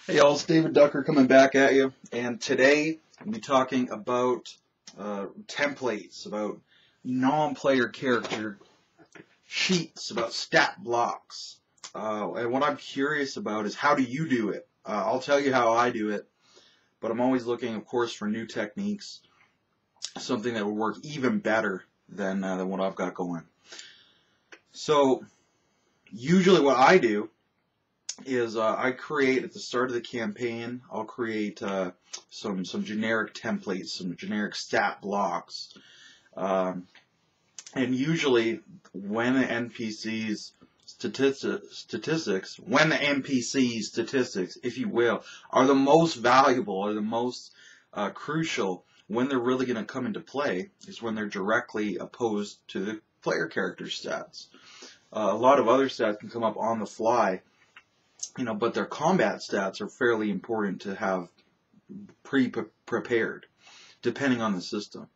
Hey y'all, it's David Ducker coming back at you, and today I'll be talking about templates, about non-player character sheets, about stat blocks. And what I'm curious about is how do you do it? I'll tell you how I do it, but I'm always looking, of course, for new techniques, something that will work even better than what I've got going. So usually what I do is I create at the start of the campaign, I'll create some generic templates, some generic stat blocks. And usually when the NPCs statistics, if you will, are the most valuable, are the most crucial, when they're really going to come into play is when they're directly opposed to the player character stats. A lot of other stats can come up on the fly, but their combat stats are fairly important to have pre-prepared, depending on the system.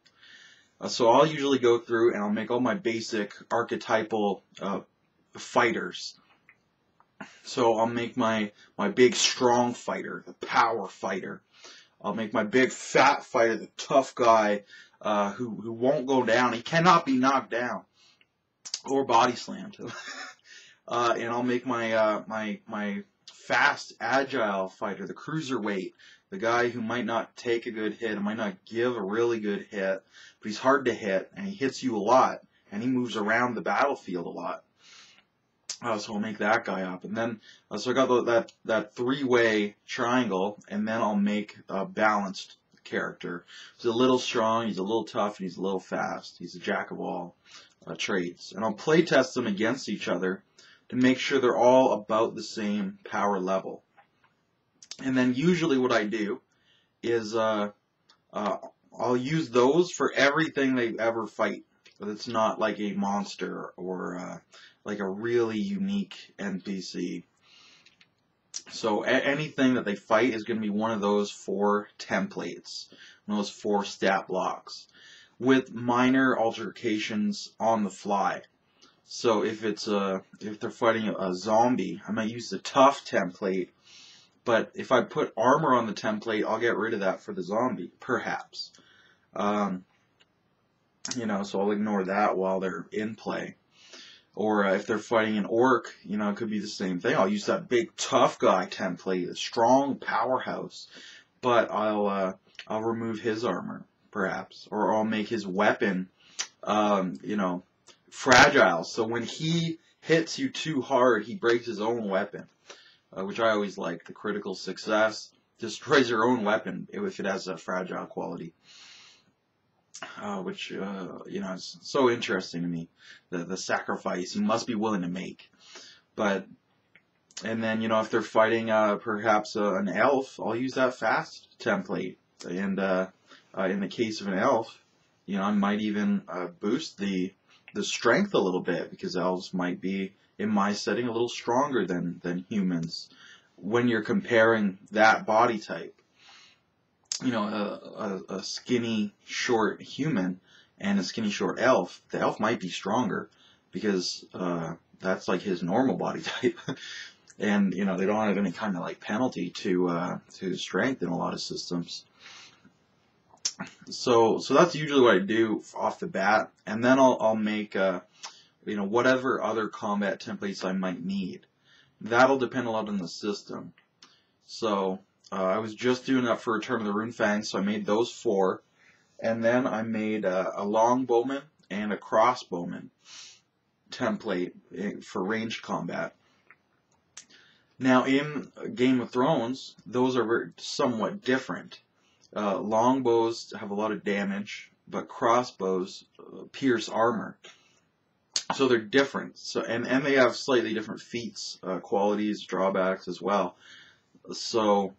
So I'll usually go through and I'll make all my basic archetypal fighters. So I'll make my big strong fighter, the power fighter. I'll make my big fat fighter, the tough guy who won't go down. He cannot be knocked down or body slammed. And I'll make my my fast, agile fighter, the cruiserweight, the guy who might not take a good hit, and might not give a really good hit, but he's hard to hit, and he hits you a lot, and he moves around the battlefield a lot. So I'll make that guy up, and then so I got that three-way triangle, and then I'll make a balanced character. He's a little strong, he's a little tough, and he's a little fast. He's a jack of all traits, and I'll play test them against each other to make sure they're all about the same power level. And then usually what I do is I'll use those for everything they ever fight. But it's not like a monster or like a really unique NPC. So anything that they fight is going to be one of those 4 templates, one of those 4 stat blocks, with minor alterations on the fly. So if they're fighting a zombie, I might use the tough template, but if I put armor on the template, I'll get rid of that for the zombie, perhaps. So I'll ignore that while they're in play. Or if they're fighting an orc, it could be the same thing. I'll use that big tough guy template, a strong powerhouse, but I'll remove his armor, perhaps, or I'll make his weapon, fragile, so when he hits you too hard, he breaks his own weapon, which I always like. The critical success destroys your own weapon if it has a fragile quality, which is so interesting to me. The sacrifice you must be willing to make. And then if they're fighting perhaps an elf, I'll use that fast template, and in the case of an elf, I might even boost the strength a little bit, because elves might be, in my setting, a little stronger than humans when you're comparing that body type. A skinny, short human and a skinny, short elf, the elf might be stronger because that's like his normal body type. And, they don't have any kind of like penalty to strength in a lot of systems. So that's usually what I do off the bat, and then I'll make whatever other combat templates I might need. That'll depend a lot on the system. So I was just doing that for Return of the Runefang, so I made those 4, and then I made a longbowman and a crossbowman template for ranged combat. Now in Game of Thrones, those are somewhat different. Longbows have a lot of damage, but crossbows pierce armor. So they're different. So and they have slightly different feats, qualities, drawbacks as well. So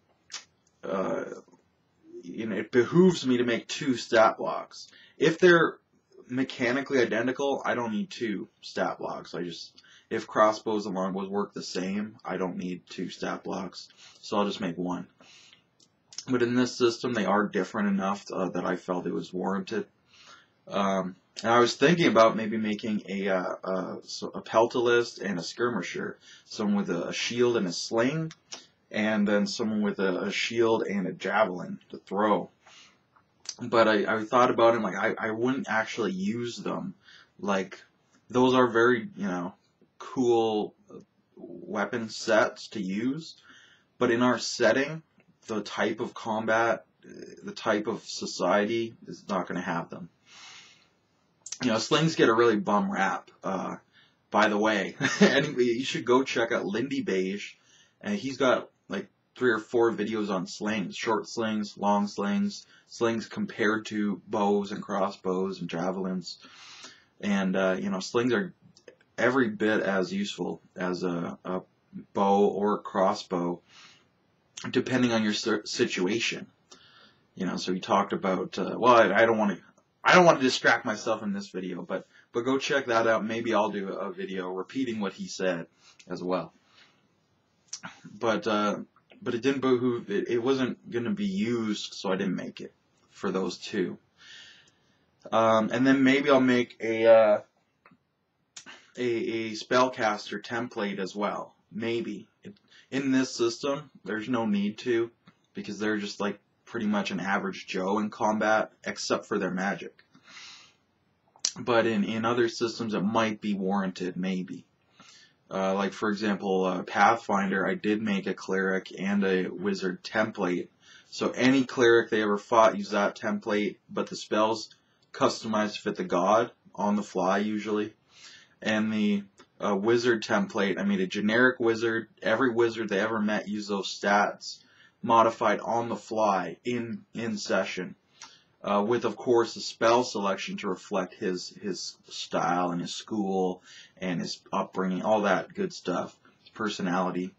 it behooves me to make 2 stat blocks. If they're mechanically identical, I don't need 2 stat blocks. If crossbows and longbows work the same, I don't need 2 stat blocks. So I'll just make 1. But in this system, they are different enough that I felt it was warranted. And I was thinking about maybe making a peltalist and a skirmisher, someone with a shield and a sling, and then someone with a shield and a javelin to throw. But I thought about it, like I wouldn't actually use them. Like, those are very, cool weapon sets to use, but in our setting, the type of combat, the type of society is not going to have them. Slings get a really bum rap. By the way, anyway, you should go check out Lindy Beige, and he's got like 3 or 4 videos on slings, short slings, long slings, slings compared to bows and crossbows and javelins, and slings are every bit as useful as a bow or a crossbow, depending on your situation. So he talked about, well, I don't want to distract myself in this video, but go check that out. Maybe I'll do a video repeating what he said as well. But it didn't behoove, it wasn't going to be used, so I didn't make it for those 2. And then maybe I'll make a spellcaster template as well. Maybe. In this system, there's no need to, because they're just like pretty much an average Joe in combat, except for their magic. But in other systems, it might be warranted, maybe. Like, for example, Pathfinder, I did make a cleric and a wizard template. So any cleric they ever fought used that template, but the spells customized to fit the god on the fly usually. And the wizard template, I made a generic wizard. Every wizard they ever met used those stats, modified on the fly in session, with of course a spell selection to reflect his style and his school and his upbringing, all that good stuff, his personality.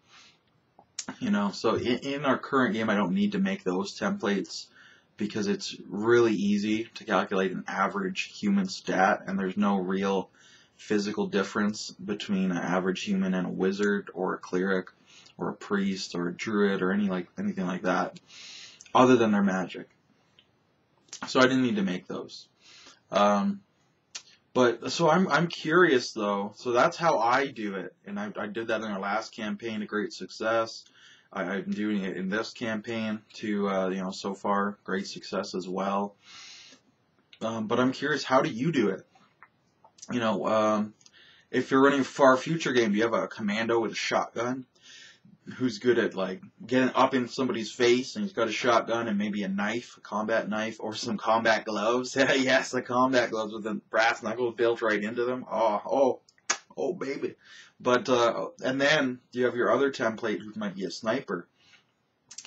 So in our current game, I don't need to make those templates because it's really easy to calculate an average human stat, and there's no real physical difference between an average human and a wizard or a cleric or a priest or a druid or anything like that, other than their magic. So I didn't need to make those. But so I'm curious though. So that's how I do it, and I did that in our last campaign to great success. I'm doing it in this campaign to so far great success as well. But I'm curious, how do you do it? If you're running a far future game, do you have a commando with a shotgun who's good at like getting up in somebody's face, and he's got a shotgun and maybe a knife, a combat knife, or some combat gloves? Yes, the combat gloves with the brass knuckles built right into them. Oh baby. But and then you have your other template who might be a sniper,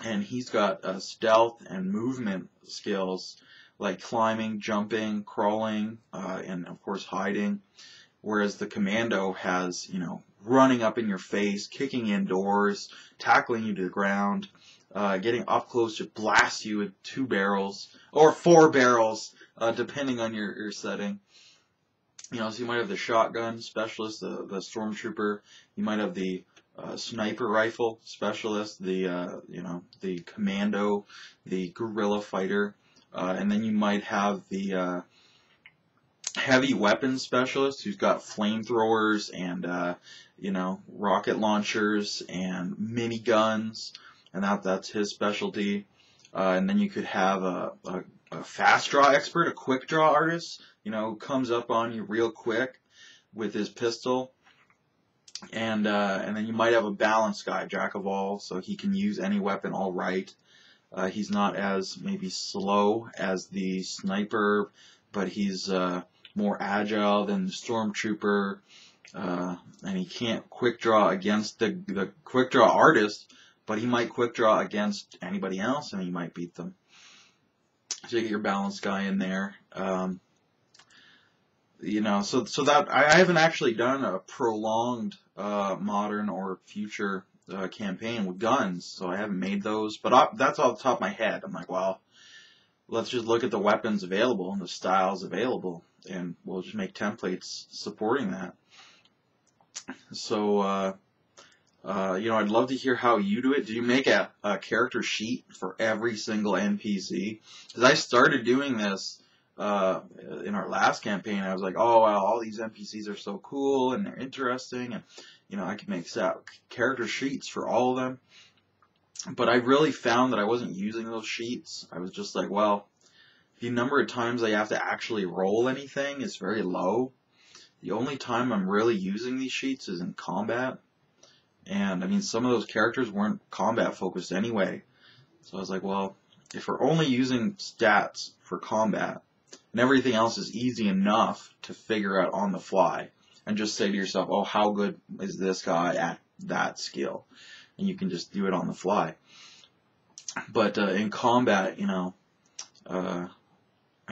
and he's got stealth and movement skills like climbing, jumping, crawling, and of course hiding. Whereas the commando has, running up in your face, kicking in doors, tackling you to the ground, getting up close to blast you with 2 barrels or 4 barrels, depending on your setting. So you might have the shotgun specialist, the stormtrooper. You might have the sniper rifle specialist, the commando, the guerrilla fighter, and then you might have the heavy weapons specialist who's got flamethrowers and rocket launchers and mini guns, and that's his specialty. And then you could have a fast draw expert, a quick draw artist, who comes up on you real quick with his pistol. And then you might have a balanced guy, jack of all, so he can use any weapon all right. He's not as maybe slow as the sniper, but he's more agile than the stormtrooper, and he can't quick draw against the quick draw artist, but he might quick draw against anybody else, and he might beat them. So you get your balanced guy in there. So that I haven't actually done a prolonged modern or future campaign with guns, so I haven't made those. But that's off the top of my head. I'm like, well, let's just look at the weapons available and the styles available, and we'll just make templates supporting that. So, I'd love to hear how you do it. Do you make a character sheet for every single NPC? Because I started doing this in our last campaign. I was like, oh, wow, all these NPCs are so cool and they're interesting, and I can make character sheets for all of them. But I really found that I wasn't using those sheets. I was just like, well, the number of times I have to actually roll anything is very low. The only time I'm really using these sheets is in combat. And I mean, some of those characters weren't combat focused anyway. So I was like, well, if we're only using stats for combat and everything else is easy enough to figure out on the fly, and just say to yourself, oh, how good is this guy at that skill? And you can just do it on the fly. But in combat, you know, I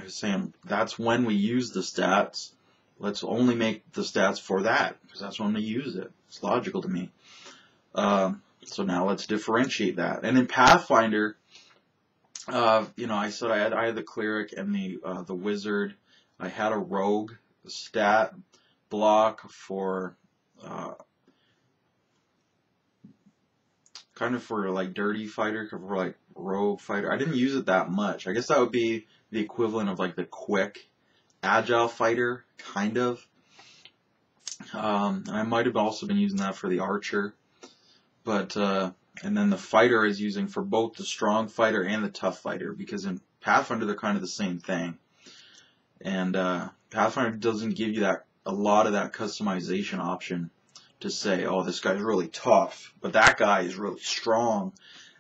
was saying that's when we use the stats. Let's only make the stats for that, because that's when we use it. It's logical to me. So now let's differentiate that. And in Pathfinder, you know, I said I had the cleric and the wizard. I had a rogue stat block for kind of for like dirty fighter, for like rogue fighter. I didn't use it that much. I guess that would be the equivalent of like the quick agile fighter, kind of. And I might have also been using that for the archer. But and then the fighter is using for both the strong fighter and the tough fighter, because in Pathfinder they're kind of the same thing. And Pathfinder doesn't give you that a lot of that customization option to say, oh, this guy's really tough, but that guy is really strong,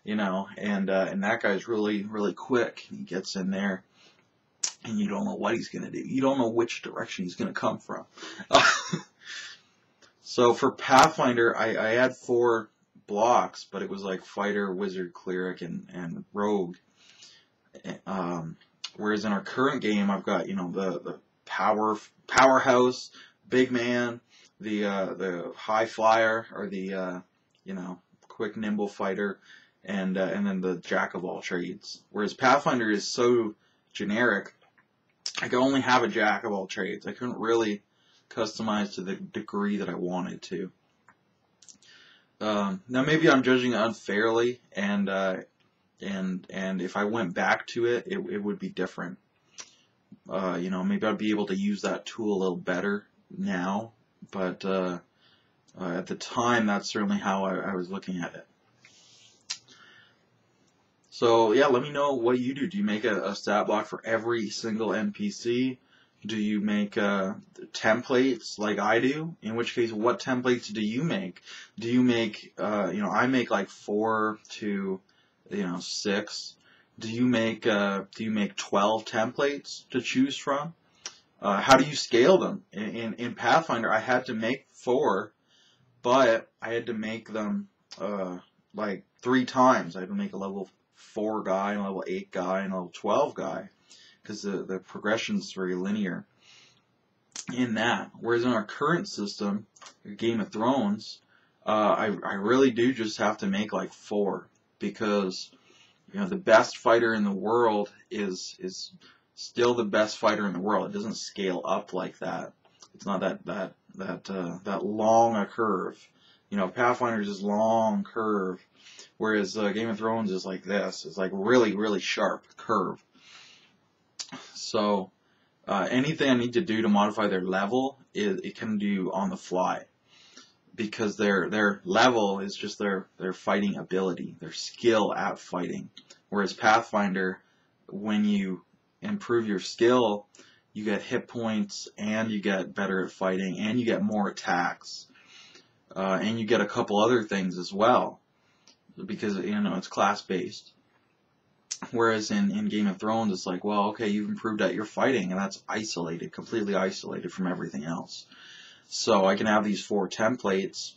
you know, and that guy's really quick. He gets in there, and you don't know what he's gonna do. You don't know which direction he's gonna come from. So for Pathfinder, I had 4 blocks, but it was like fighter, wizard, cleric, and rogue. Whereas in our current game, I've got, you know, the powerhouse, big man, the high flyer, or the you know, quick nimble fighter, and then the jack of all trades. Whereas Pathfinder is so generic, I could only have a jack of all trades. I couldn't really customize to the degree that I wanted to. Now maybe I'm judging it unfairly, and if I went back to it, it would be different. You know, maybe I'd be able to use that tool a little better now, but at the time, that's certainly how I was looking at it. So yeah, let me know what you do. Do you make a stat block for every single NPC? Do you make templates like I do? In which case, what templates do you make? Do you make, you know, I make like 4 to, you know, 6. Do you make 12 templates to choose from? How do you scale them? In Pathfinder, I had to make 4, but I had to make them like 3 times. I had to make a level 4 guy, and a level 8 guy, and a level 12 guy, because the progression is very linear in that. Whereas in our current system, Game of Thrones, I really do just have to make like 4, because, you know, the best fighter in the world is still the best fighter in the world. It doesn't scale up like that. It's not that long a curve. You know, Pathfinder is this long curve, whereas Game of Thrones is like this. It's like really sharp curve. So anything I need to do to modify their level, it can do on the fly, because their level is just their fighting ability, their skill at fighting. Whereas Pathfinder, when you improve your skill, you get hit points, and you get better at fighting, and you get more attacks, and you get a couple other things as well, because, you know, it's class based. Whereas in Game of Thrones, it's like, well, okay, you've improved at your fighting, and that's isolated, completely isolated from everything else. So I can have these 4 templates,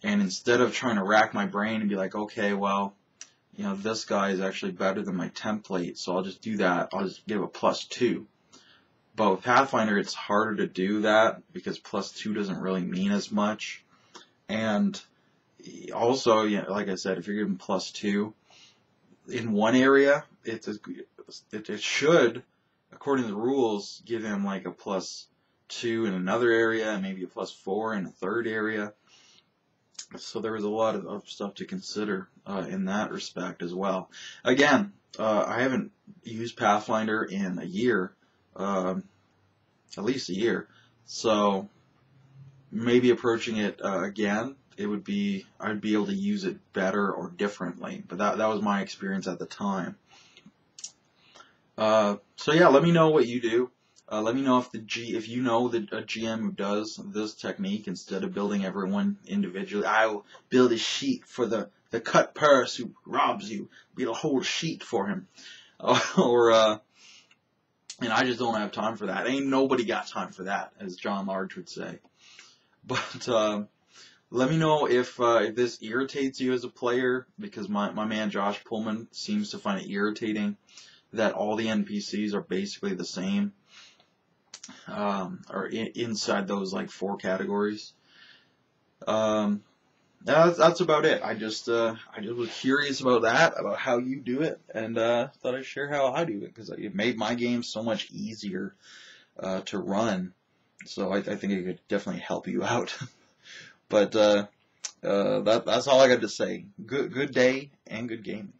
and instead of trying to rack my brain and be like, okay, well, you know, this guy is actually better than my template, so I'll just do that. I'll just give a +2. But with Pathfinder, it's harder to do that, because +2 doesn't really mean as much. And also, you know, like I said, if you're giving +2 in one area, it should, according to the rules, give him like a +2 in another area, and maybe a +4 in a third area. So there was a lot of stuff to consider in that respect as well. Again, I haven't used Pathfinder in a year, at least a year, so maybe approaching it again I'd be able to use it better or differently. But that was my experience at the time. So yeah, let me know what you do. Let me know if you know a GM who does this technique instead of building everyone individually. I'll build a sheet for the cut purse who robs you. Build a whole sheet for him. And I just don't have time for that. Ain't nobody got time for that, as John Large would say. But let me know if this irritates you as a player, because my man Josh Pullman seems to find it irritating that all the NPCs are basically the same, or inside those like 4 categories. That's about it. I just was curious about that, about how you do it, and thought I'd share how I do it, because it made my game so much easier to run. So I think it could definitely help you out. But that's all I got to say. Good day and good gaming.